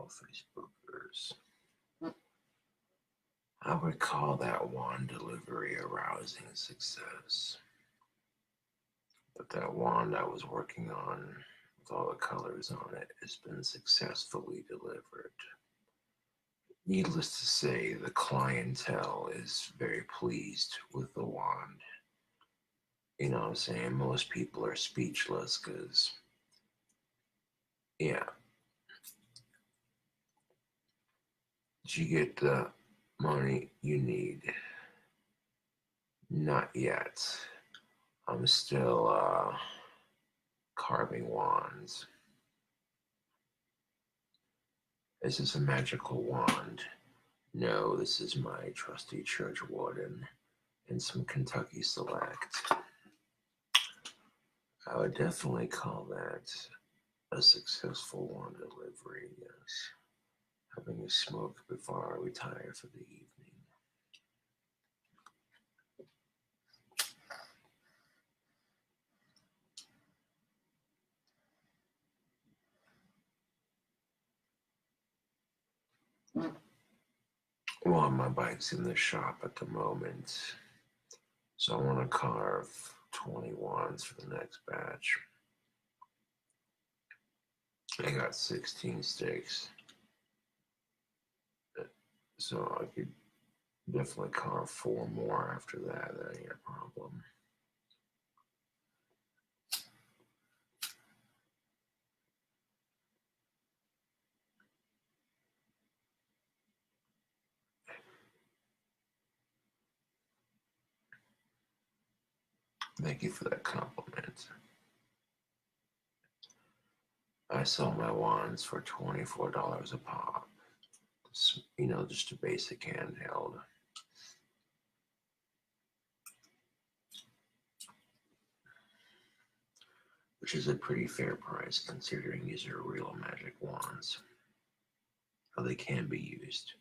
fellow Facebookers. I would call that wand delivery a rousing success. But that wand I was working on with all the colors on it has been successfully delivered. Needless to say, the clientele is very pleased with the wand. You know what I'm saying? Most people are speechless because, yeah. Did you get the money you need? Not yet. I'm still carving wands. Is this a magical wand? No, this is my trusty church warden and some Kentucky Select. I would definitely call that a successful wand delivery, yes. Having a smoke before I retire for the evening. Well, my bike's in the shop at the moment, so I want to carve 20 wands for the next batch. I got 16 sticks, so I could definitely carve 4 more after that. That ain't a problem. Thank you for that compliment. I sell my wands for $24 a pop. You know, just a basic handheld. Which is a pretty fair price considering these are real magic wands. How they can be used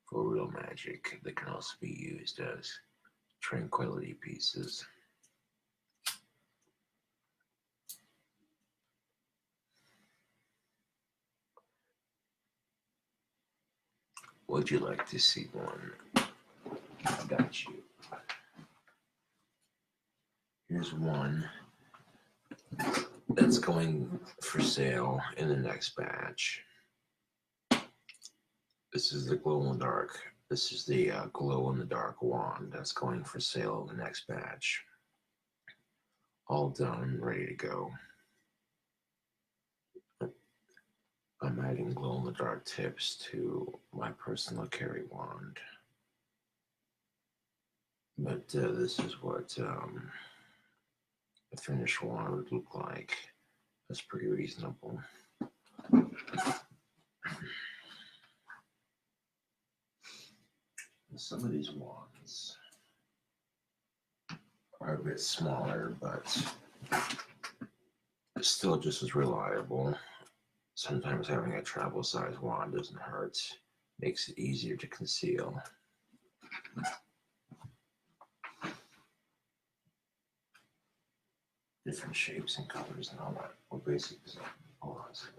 for real magic. They can also be used as tranquility pieces. Would you like to see one? I got you. Here's one that's going for sale in the next batch. This is the glow-in-the-dark. This is the glow-in-the-dark wand that's going for sale in the next batch. All done, ready to go. I'm adding glow-in-the-dark tips to my personal carry wand. But this is what a finished wand would look like. That's pretty reasonable. Some of these wands are a bit smaller, but it's still just as reliable. Sometimes having a travel size wand doesn't hurt, makes it easier to conceal. Different shapes and colors and all that. What basic design? Hold on a second.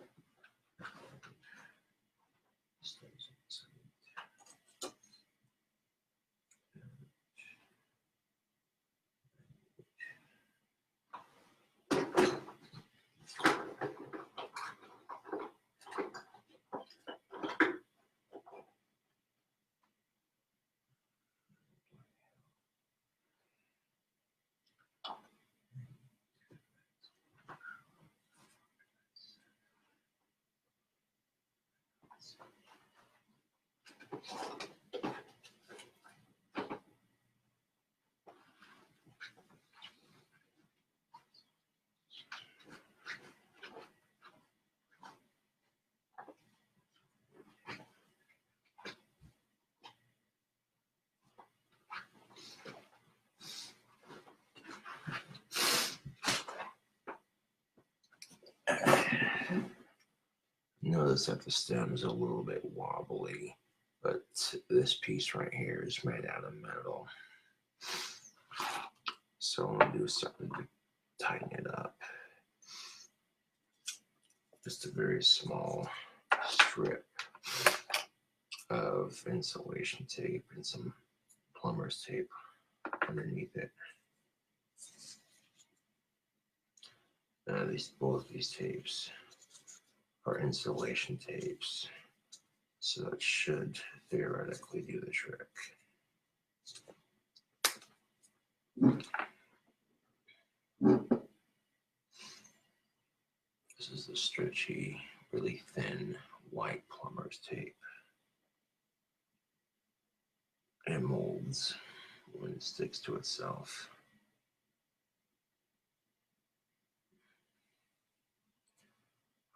Notice that the stem is a little bit wobbly, but this piece right here is made out of metal. So I'm going to do something to tighten it up. Just a very small strip of insulation tape and some plumber's tape underneath it. Both these tapes are insulation tapes, so it should theoretically do the trick. This is the stretchy, really thin white plumber's tape. It molds when it sticks to itself.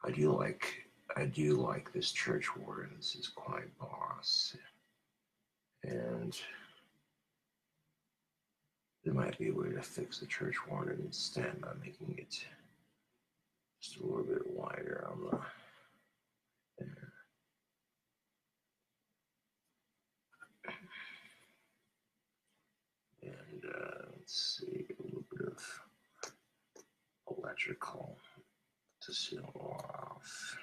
I do like this church warden. This is quite boss. And there might be a way to fix the church warden instead by making it just a little bit wider on the there. And let's see, a little bit of electrical to seal off.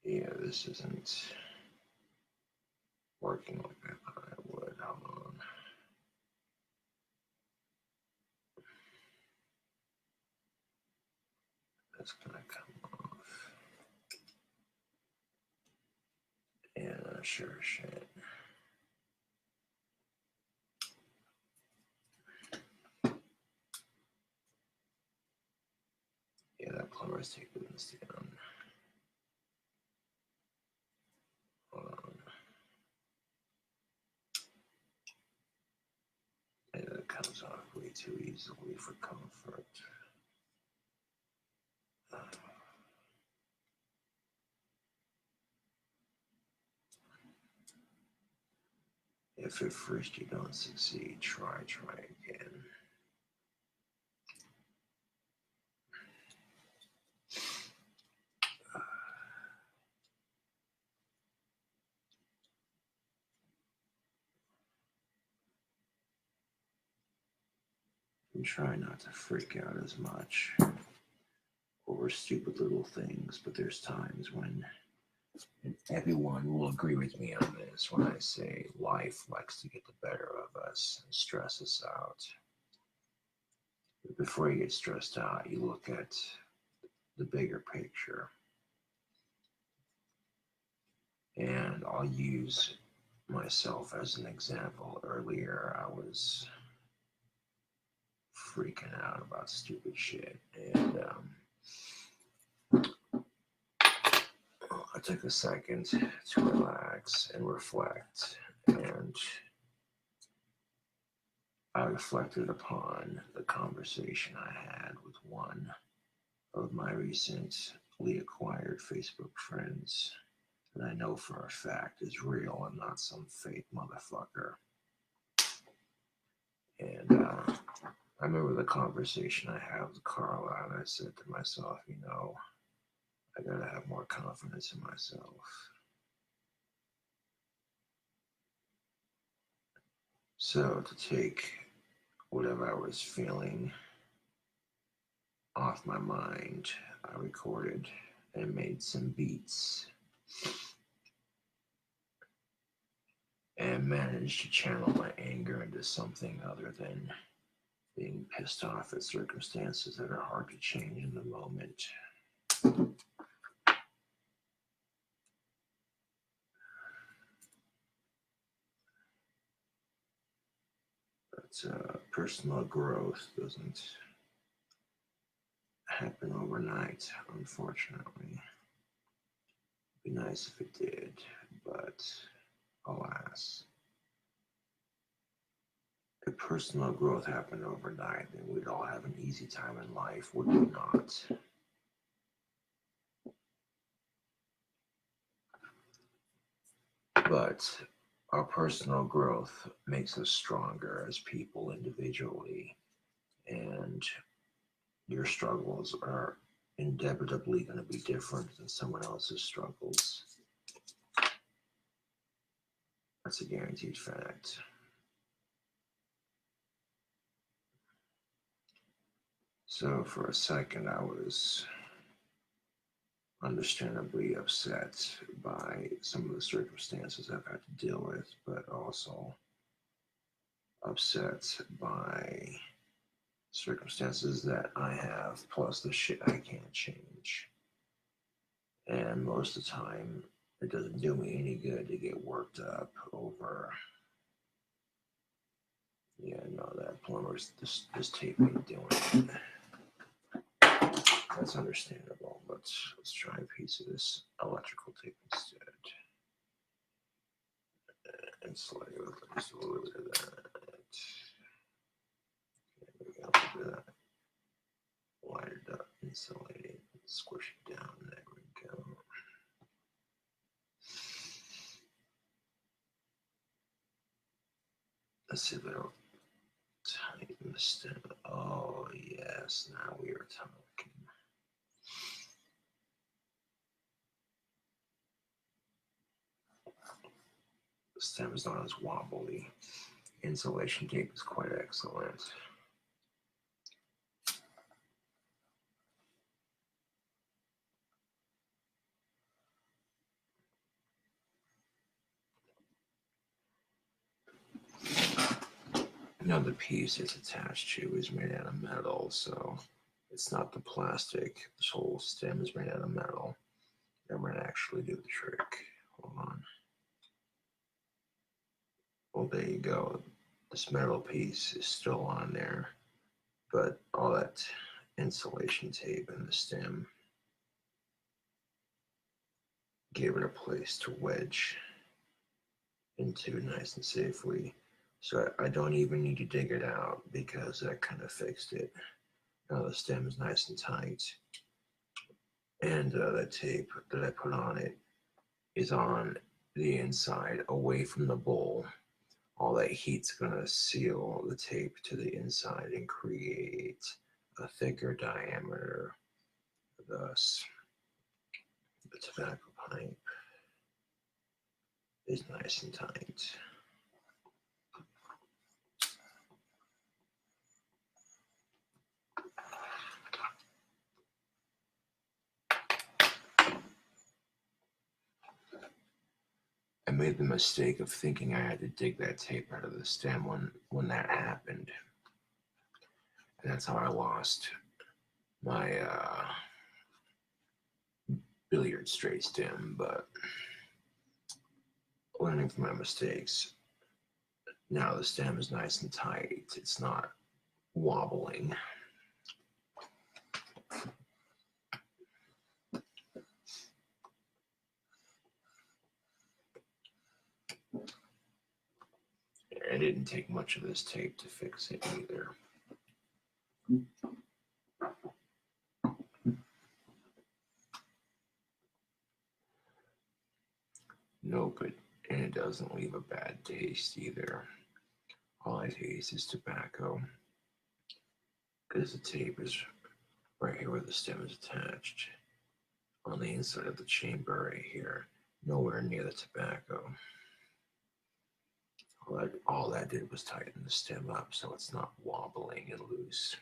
Yeah, this isn't working like I thought it would. Hold on. That's gonna come off. Yeah, sure shit. Yeah, that plumber's tape didn't stand. Hold on. Yeah, it comes off way too easily for comfort. If at first you don't succeed, try again. And try not to freak out as much over stupid little things, but there's times when, and everyone will agree with me on this, when I say life likes to get the better of us and stress us out. But before you get stressed out, you look at the bigger picture. And I'll use myself as an example. Earlier, I was freaking out about stupid shit. And I took a second to relax and reflect. And I reflected upon the conversation I had with one of my recently acquired Facebook friends that I know for a fact is real and not some fake motherfucker. And I remember the conversation I had with Carla, and I said to myself, you know, I gotta have more confidence in myself. So to take whatever I was feeling off my mind, I recorded and made some beats and managed to channel my anger into something other than being pissed off at circumstances that are hard to change in the moment. But personal growth doesn't happen overnight, unfortunately. It'd be nice if it did, but alas. If personal growth happened overnight, then we'd all have an easy time in life, would we not? But our personal growth makes us stronger as people individually, and your struggles are inevitably going to be different than someone else's struggles. That's a guaranteed fact. So for a second, I was understandably upset by some of the circumstances I've had to deal with, but also upset by circumstances that I have, plus the shit I can't change. And most of the time, it doesn't do me any good to get worked up over, yeah, no, that plumber's, this tape ain't doing it. That's understandable, but let's try a piece of this electrical tape instead. And slide with just a little bit of that. There we go, a little bit of that. Wired up, insulated, squish it down, there we go. Let's see if it'll tighten the stem. Oh yes, now we are talking. The stem is not as wobbly. Insulation tape is quite excellent. Now the piece it's attached to is made out of metal, so it's not the plastic. This whole stem is made out of metal. That might actually do the trick. Hold on. Well, there you go. This metal piece is still on there, but all that insulation tape in the stem gave it a place to wedge into nice and safely. So I don't even need to dig it out because that kind of fixed it. Now the stem is nice and tight. And that tape that I put on it is on the inside away from the bowl. All that heat's going to seal the tape to the inside and create a thicker diameter. Thus, the tobacco pipe is nice and tight. I made the mistake of thinking I had to dig that tape out of the stem when that happened. And that's how I lost my billiard straight stem, but learning from my mistakes. Now the stem is nice and tight. It's not wobbling. It didn't take much of this tape to fix it either. Nope, and it doesn't leave a bad taste either. All I taste is tobacco because the tape is right here where the stem is attached on the inside of the chamber right here, nowhere near the tobacco. All that did was tighten the stem up so it's not wobbling and loose.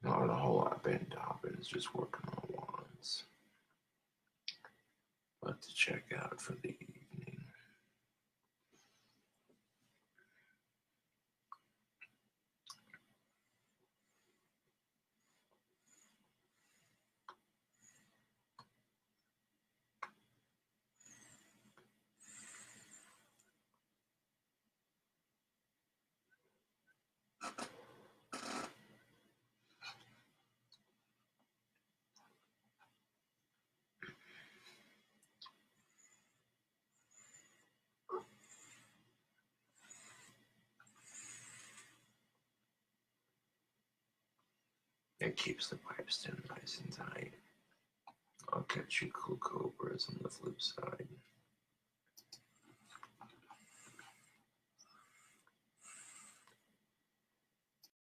Not a whole lot been Dobbins, just working on wands. But to check out for the evening. It keeps the pipe stem nice and tight. I'll catch you cool cobras on the flip side.